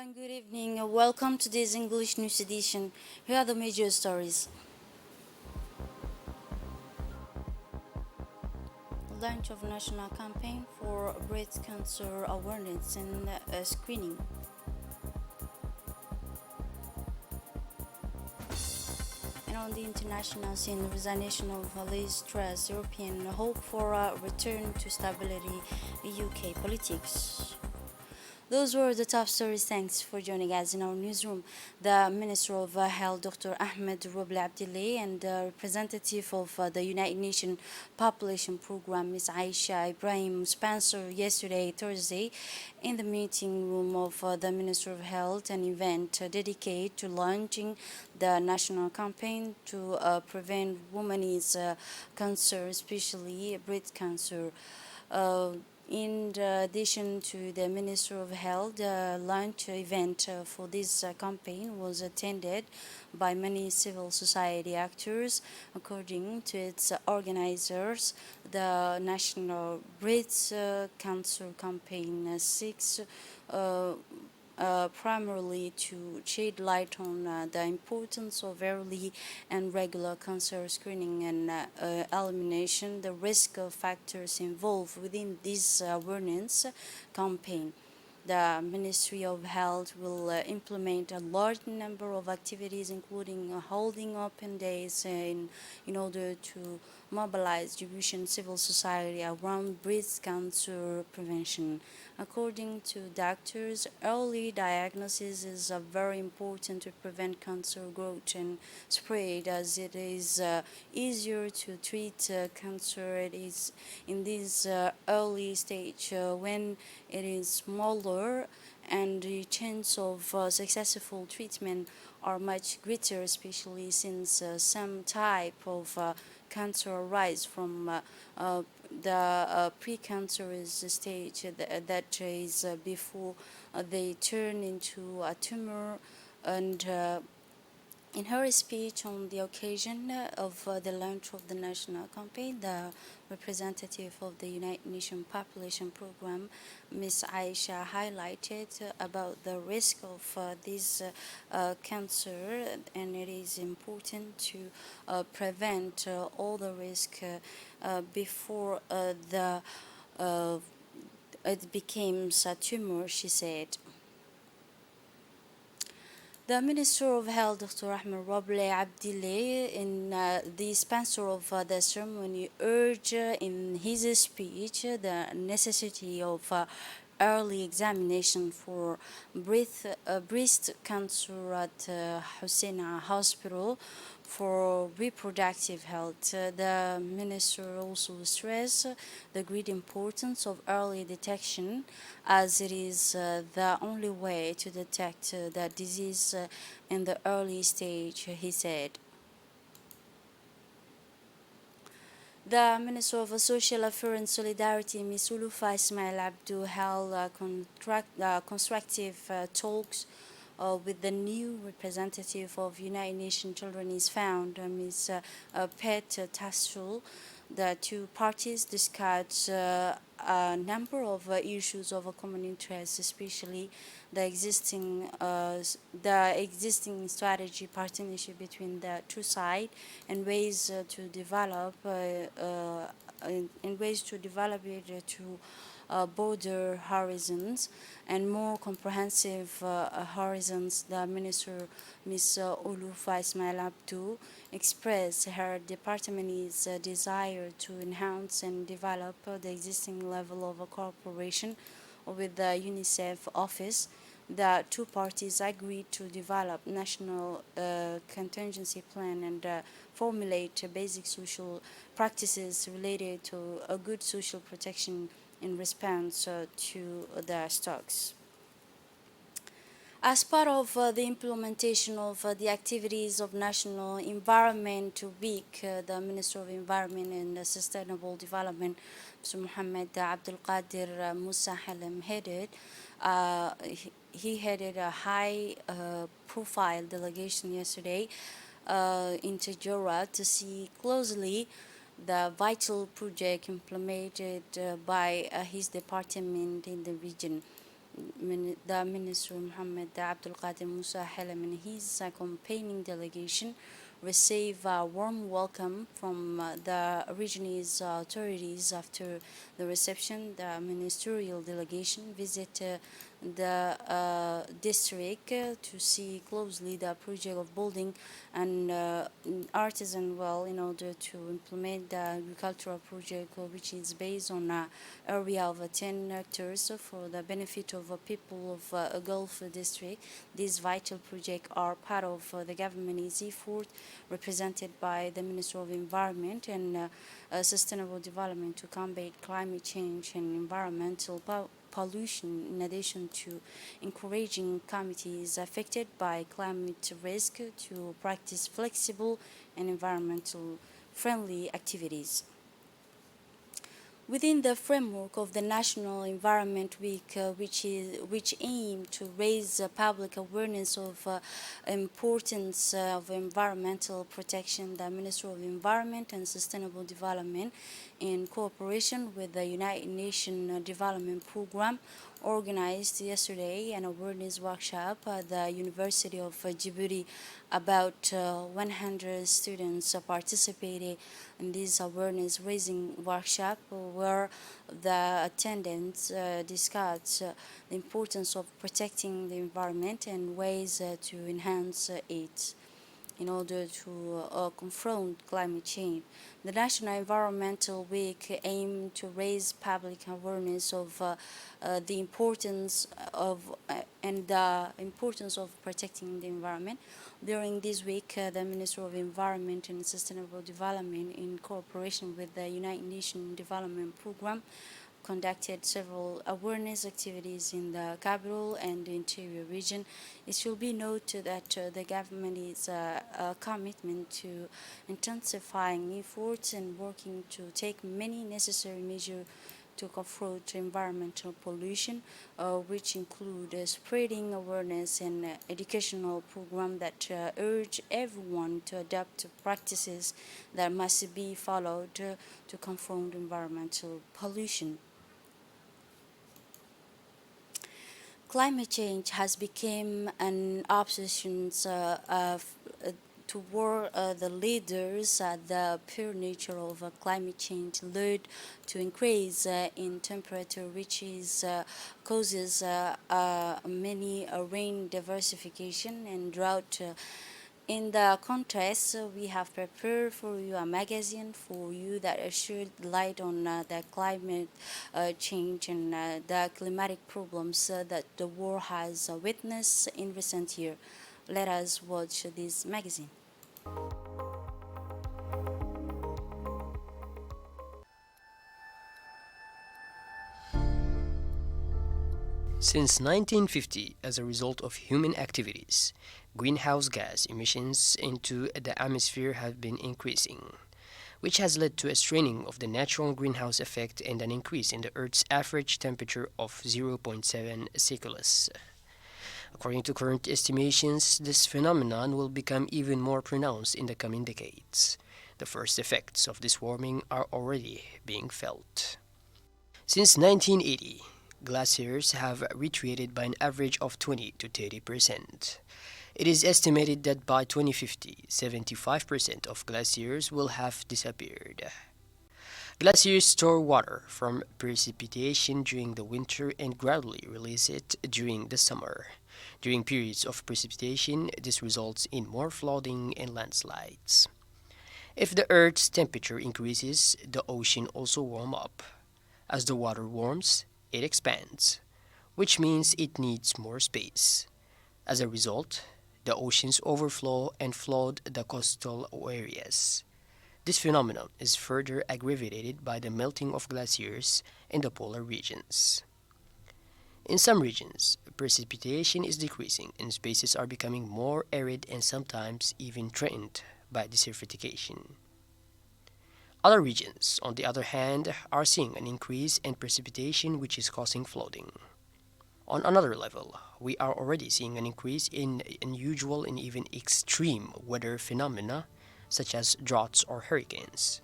and good evening. Welcome to this English news edition. Here are the major stories. Launch of national campaign for breast cancer awareness and screening. And on the international scene, resignation of Liz Truss, European hope for a return to stability, UK politics. Those were the top stories. Thanks for joining us in our newsroom. The Minister of Health, Dr. Ahmed Roble Abdillah, and the representative of the United Nations Population Program, Ms. Aisha Ibrahim Spencer, yesterday, Thursday, in the meeting room of the Minister of Health, an event dedicated to launching the national campaign to prevent women's cancer, especially breast cancer. Uh, in addition to the Minister of Health, the launch event for this campaign was attended by many civil society actors. According to its organizers, the National Breast Cancer Campaign seeks primarily to shed light on the importance of early and regular cancer screening and elimination, the risk factors involved within this awareness campaign. The Ministry of Health will implement a large number of activities, including holding open days in order to mobilize Jewish and civil society around breast cancer prevention. According to doctors, early diagnosis is very important to prevent cancer growth and spread, as it is easier to treat cancer. It is in this early stage when it is smaller, and the chance of successful treatment are much greater, especially since some type of cancer arise from the precancerous stage that is before they turn into a tumor. And in her speech on the occasion of the launch of the national campaign, the representative of the United Nations Population Program, Ms. Aisha, highlighted about the risk of this cancer, and it is important to prevent all the risk before uh, it becomes a tumor, she said. The Minister of Health, Dr. Ahmed Roble Abdillah, in the dispenser of the ceremony, urged in his speech the necessity of early examination for breast cancer at Hussein Hospital for reproductive health. The minister also stressed the great importance of early detection, as it is the only way to detect the disease in the early stage, he said. The Minister of Social Affairs and Solidarity, Ms. Ulufa Ismail Abdu, held constructive talks with the new representative of United Nations Children's Fund, Ms. Pet Tassul. The two parties discussed a number of issues of a common interest, especially the existing strategy partnership between the two sides and ways to develop it to border horizons and more comprehensive horizons. The Minister, Ms. Ulufa Ismail Abdu, expressed her department's desire to enhance and develop the existing level of cooperation with the UNICEF office. The two parties agreed to develop national contingency plan and formulate basic social practices related to a good social protection in response to the stocks. As part of the implementation of the activities of National Environment Week, the Minister of Environment and Sustainable Development, Mr. Mohammed Abdul Qadir Musa Halim, he headed a high profile delegation yesterday into Jora to see closely the vital project implemented by his department in the region. the Minister Mohammed Abdul Qadir Musa Halam and his accompanying delegation receive a warm welcome from the region's authorities. After the reception, the ministerial delegation visit the district to see closely the project of building an artisan well in order to implement the agricultural project, which is based on an area of 10 hectares for the benefit of the people of a Gulf district. These vital projects are part of the government's effort, represented by the Minister of Environment and Sustainable Development, to combat climate change and environmental pollution, in addition to encouraging communities affected by climate risk to practice flexible and environmental friendly activities. Within the framework of the National Environment Week, which aim to raise public awareness of importance of environmental protection, the Ministry of Environment and Sustainable Development, in cooperation with the United Nations Development Program, organized yesterday an awareness workshop at the University of Djibouti. About 100 students participated in this awareness raising workshop, where the attendants discussed the importance of protecting the environment and ways to enhance it in order to confront climate change. The National Environmental Week aimed to raise public awareness of the importance of and the importance of protecting the environment. During this week, the Minister of Environment and Sustainable Development, in cooperation with the United Nations Development Program, conducted several awareness activities in the capital and the interior region. It should be noted that the government is a commitment to intensifying efforts and working to take many necessary measures to confront environmental pollution, which include spreading awareness and educational programs that urge everyone to adopt practices that must be followed to confront environmental pollution. Climate change has become an obsession toward the leaders. The pure nature of climate change led to increase in temperature, which is causes many rain diversification and drought. In the contrast, we have prepared for you a magazine for you that shed light on the climate change and the climatic problems that the world has witnessed in recent years. Let us watch this magazine. Since 1950, as a result of human activities, greenhouse gas emissions into the atmosphere have been increasing, which has led to a straining of the natural greenhouse effect and an increase in the Earth's average temperature of zero point 0.7 Celsius. According to current estimations, this phenomenon will become even more pronounced in the coming decades. The first effects of this warming are already being felt. Since 1980, glaciers have retreated by an average of 20 to 30%. It is estimated that by 2050, 75% of glaciers will have disappeared. Glaciers store water from precipitation during the winter and gradually release it during the summer. During periods of precipitation, this results in more flooding and landslides. If the Earth's temperature increases, the ocean also warms up. As the water warms, it expands, which means it needs more space. As a result, the oceans overflow and flood the coastal areas. This phenomenon is further aggravated by the melting of glaciers in the polar regions. In some regions, precipitation is decreasing and spaces are becoming more arid and sometimes even threatened by desertification. Other regions, on the other hand, are seeing an increase in precipitation which is causing flooding. On another level, we are already seeing an increase in unusual and even extreme weather phenomena such as droughts or hurricanes.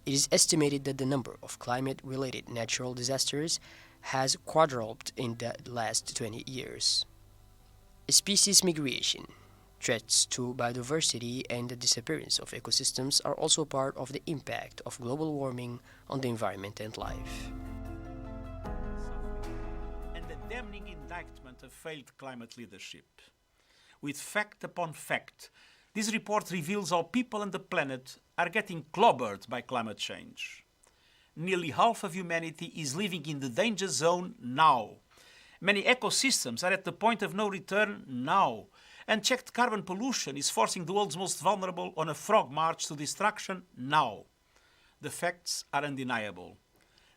It is estimated that the number of climate-related natural disasters has quadrupled in the last 20 years. Species migration, threats to biodiversity, and the disappearance of ecosystems are also part of the impact of global warming on the environment and life. And the damning indictment of failed climate leadership. With fact upon fact, this report reveals how people and the planet are getting clobbered by climate change. Nearly half of humanity is living in the danger zone now. Many ecosystems are at the point of no return now. Unchecked carbon pollution is forcing the world's most vulnerable on a frog march to destruction now. The facts are undeniable.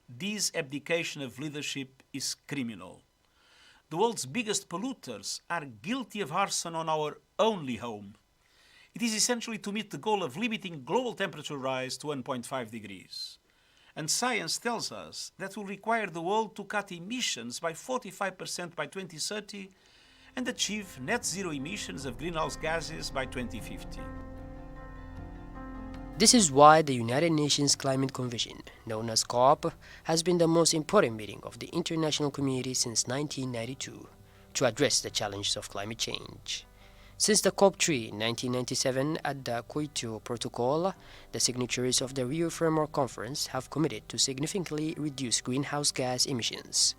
This abdication of leadership is criminal. The world's biggest polluters are guilty of arson on our only home. It is essentially to meet the goal of limiting global temperature rise to 1.5 degrees. And science tells us that will require the world to cut emissions by 45% by 2030 and achieve net zero emissions of greenhouse gases by 2050. This is why the United Nations Climate Convention, known as COP, has been the most important meeting of the international community since 1992 to address the challenges of climate change. Since the COP3 in 1997 at the Kyoto Protocol, the signatories of the Rio Framework Conference have committed to significantly reduce greenhouse gas emissions.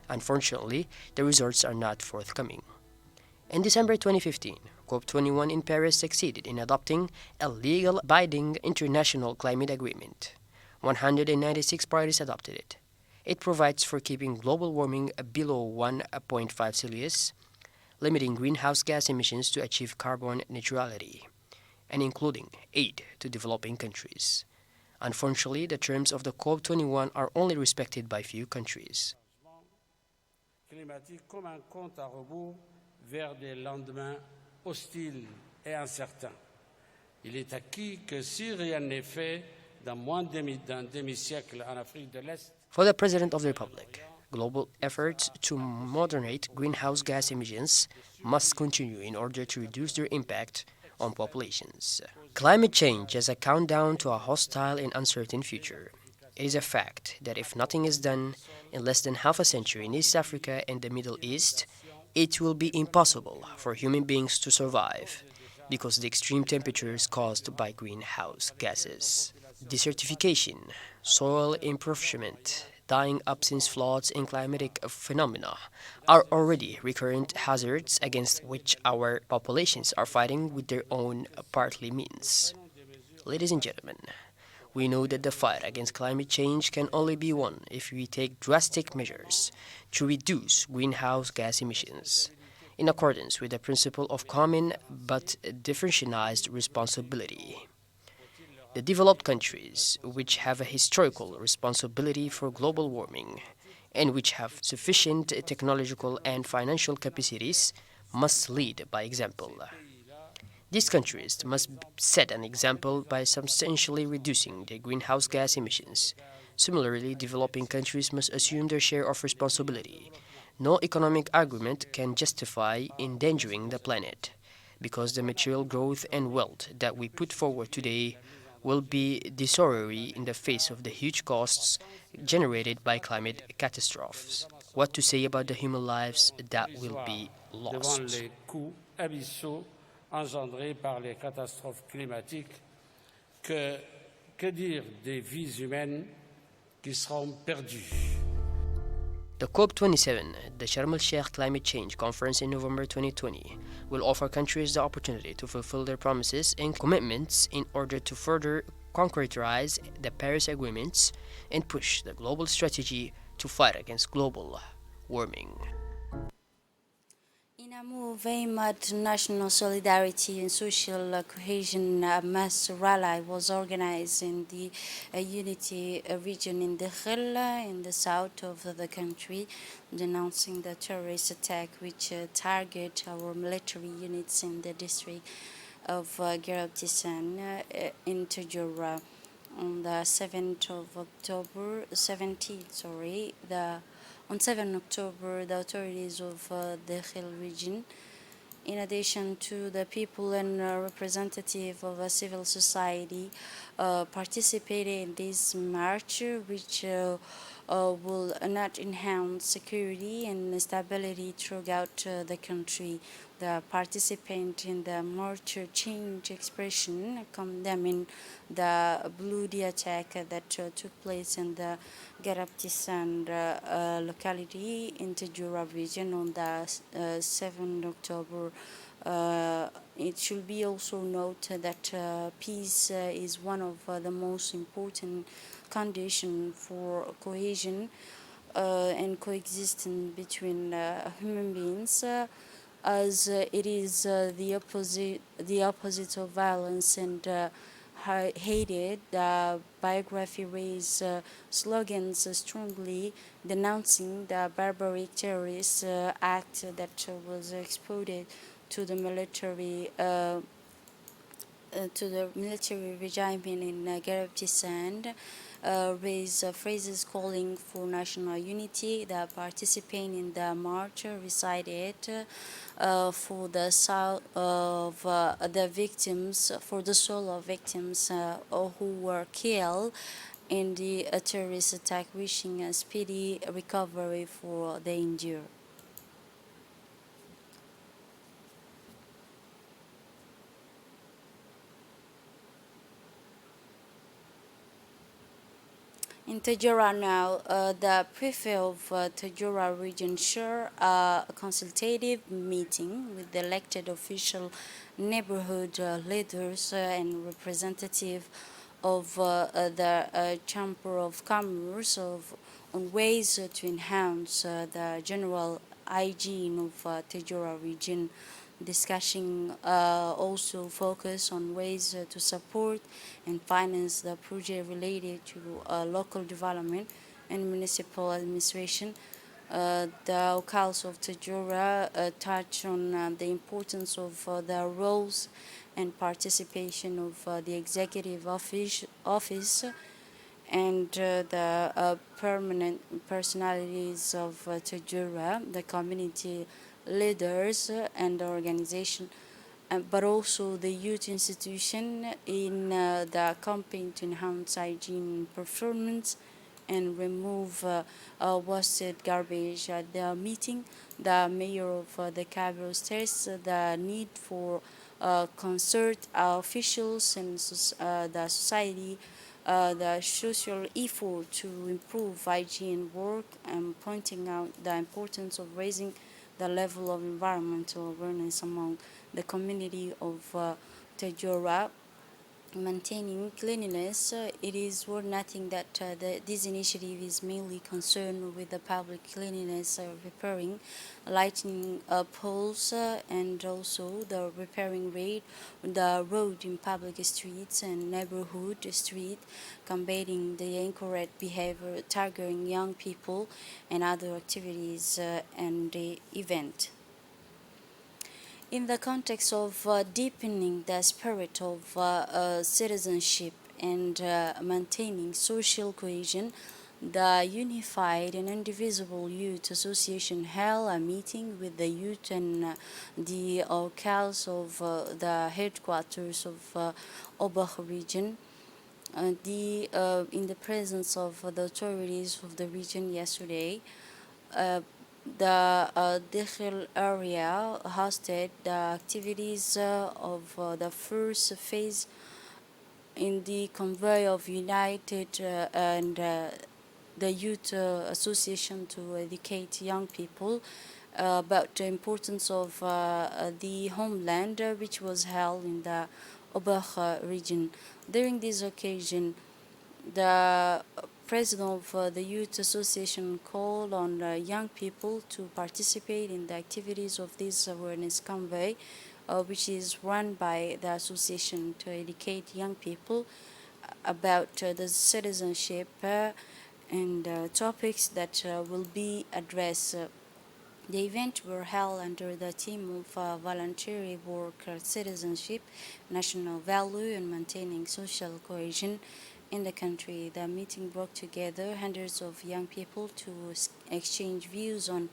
Unfortunately, the results are not forthcoming. In December 2015, COP21 in Paris succeeded in adopting a legal binding international climate agreement. 196 parties adopted it. It provides for keeping global warming below 1.5 Celsius, limiting greenhouse gas emissions to achieve carbon neutrality, and including aid to developing countries. Unfortunately, the terms of the COP21 are only respected by few countries. Climatique comme un compte à rebours vers des lendemains hostiles et incertains. Il est acquis que si rien n'est fait dans moins d'un demi-siècle en Afrique de l'Est, For the President of the Republic, global efforts to moderate greenhouse gas emissions must continue in order to reduce their impact on populations. Climate change is a countdown to a hostile and uncertain future. It is a fact that if nothing is done in less than half a century in East Africa and the Middle East, it will be impossible for human beings to survive because of the extreme temperatures caused by greenhouse gases. Desertification, soil impoverishment, dying absence floods, and climatic phenomena are already recurrent hazards against which our populations are fighting with their own partly means. Ladies and gentlemen, we know that the fight against climate change can only be won if we take drastic measures to reduce greenhouse gas emissions, in accordance with the principle of common but differentiated responsibility. The developed countries, which have a historical responsibility for global warming and which have sufficient technological and financial capacities, must lead by example. These countries must set an example by substantially reducing their greenhouse gas emissions. Similarly, developing countries must assume their share of responsibility. No economic argument can justify endangering the planet, because the material growth and wealth that we put forward today will be desultory in the face of the huge costs generated by climate catastrophes. What to say about the human lives that will be devant lost? les coûts abyssaux engendrés par les catastrophes climatiques, que dire des vies humaines qui seront perdues? The COP27, the Sharm el-Sheikh Climate Change Conference in November 2020, will offer countries the opportunity to fulfill their promises and commitments in order to further concretize the Paris Agreements and push the global strategy to fight against global warming. In a move aimed at national solidarity and social cohesion, a mass rally was organized in the Unity region in Dakhil, in the south of the country, denouncing the terrorist attack which target our military units in the district of Garabtisan in Tajura. On the 7th of October, 17th, sorry, on 7 October, the authorities of the Hill region, in addition to the people and representative of civil society, participated in this march, which will not enhance security and stability throughout the country. The participant in the march change expression condemning the bloody attack that took place in the Garaptisan locality in Tejura region on the 7th October. It should be also noted that peace is one of the most important conditions for cohesion and coexistence between human beings, as it is the opposite of violence and hated. The biography raised slogans strongly denouncing the barbaric terrorist act that was exported to the military regime in Garibtistan, raised phrases calling for national unity. The participants in the march recited for the soul of the victims, for the soul of victims who were killed in the terrorist attack, wishing a speedy recovery for the injured. In Tajura now, the prefect of Tajura region shared a consultative meeting with the elected official, neighborhood leaders, and representative of the Chamber of Commerce on ways to enhance the general hygiene of Tajura region. Discussion also focus on ways to support and finance the project related to local development and municipal administration. The Council of Tajura touched on the importance of the roles and participation of the executive office and the permanent personalities of Tajura, the community leaders and the organization, but also the youth institution in the campaign to enhance hygiene performance and remove wasted garbage. At the meeting, the mayor of the capital stressed the need for concert officials and the society, the social effort to improve hygiene work, and pointing out the importance of raising the level of environmental awareness among the community of Tajora. Maintaining cleanliness, it is worth noting that this initiative is mainly concerned with the public cleanliness, repairing, lightening poles, and also the repairing rate, the road in public streets and neighborhood street, combating the incorrect behavior, targeting young people, and other activities and the event. In the context of deepening the spirit of citizenship and maintaining social cohesion, the Unified and Indivisible Youth Association held a meeting with the youth and the council of the headquarters of Obach region. In the presence of the authorities of the region yesterday, uh, the Dikhil area hosted the activities of the first phase in the convoy of United and the Youth Association to educate young people about the importance of the homeland, which was held in the Obach region. During this occasion, the president of the Youth Association called on young people to participate in the activities of this awareness convoy, which is run by the association to educate young people about the citizenship and topics that will be addressed. The event were held under the theme of voluntary work, citizenship, national value, and maintaining social cohesion in the country. The meeting brought together hundreds of young people to exchange views on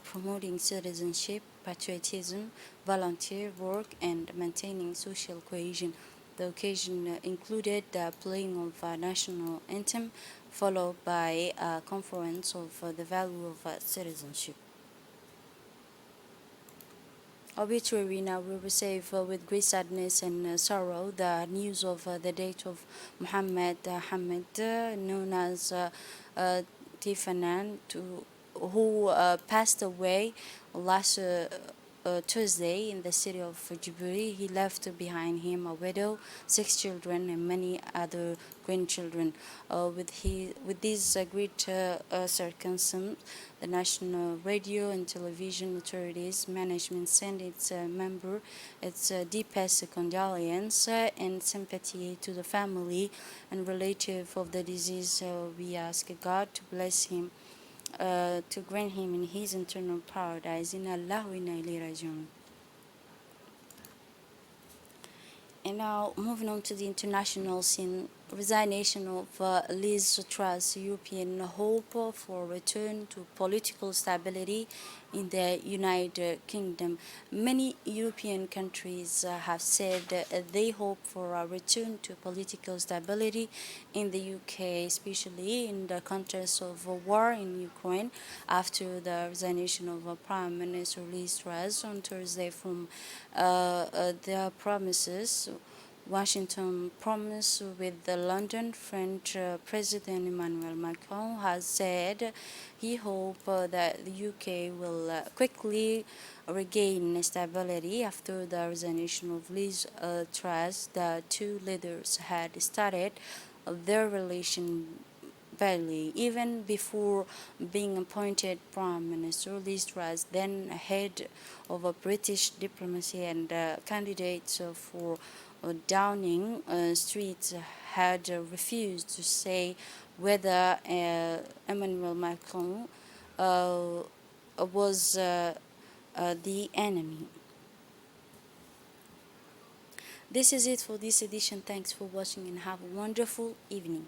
promoting citizenship, patriotism, volunteer work, and maintaining social cohesion. The occasion included the playing of a national anthem, followed by a conference of the value of citizenship. Obituary. Now we receive with great sadness and sorrow the news of the death of Muhammad Hamid, known as Tifanan, who passed away last Tuesday in the city of Djibouti. He left behind him a widow, 6 children, and many other grandchildren. With these great circumstances, the National Radio and Television Authorities Management sent its member its deepest condolence and sympathy to the family and relative of the deceased. We ask God to bless him, to grant him in his eternal paradise. In Allah wa inna ilayhi raji'un. And now, moving on to the international scene, resignation of Liz Truss' European hope for return to political stability in the United Kingdom. Many European countries have said they hope for a return to political stability in the UK, especially in the context of a war in Ukraine, after the resignation of Prime Minister Liz Truss on Thursday from their promises. Washington promise with the London French President Emmanuel Macron has said he hopes that the UK will quickly regain stability after the resignation of Liz Truss. The two leaders had started their relation badly. Even before being appointed Prime Minister, Liz Truss, then head of a British diplomacy and candidate for Downing Street, had refused to say whether Emmanuel Macron was the enemy. This is it for this edition. Thanks for watching and have a wonderful evening.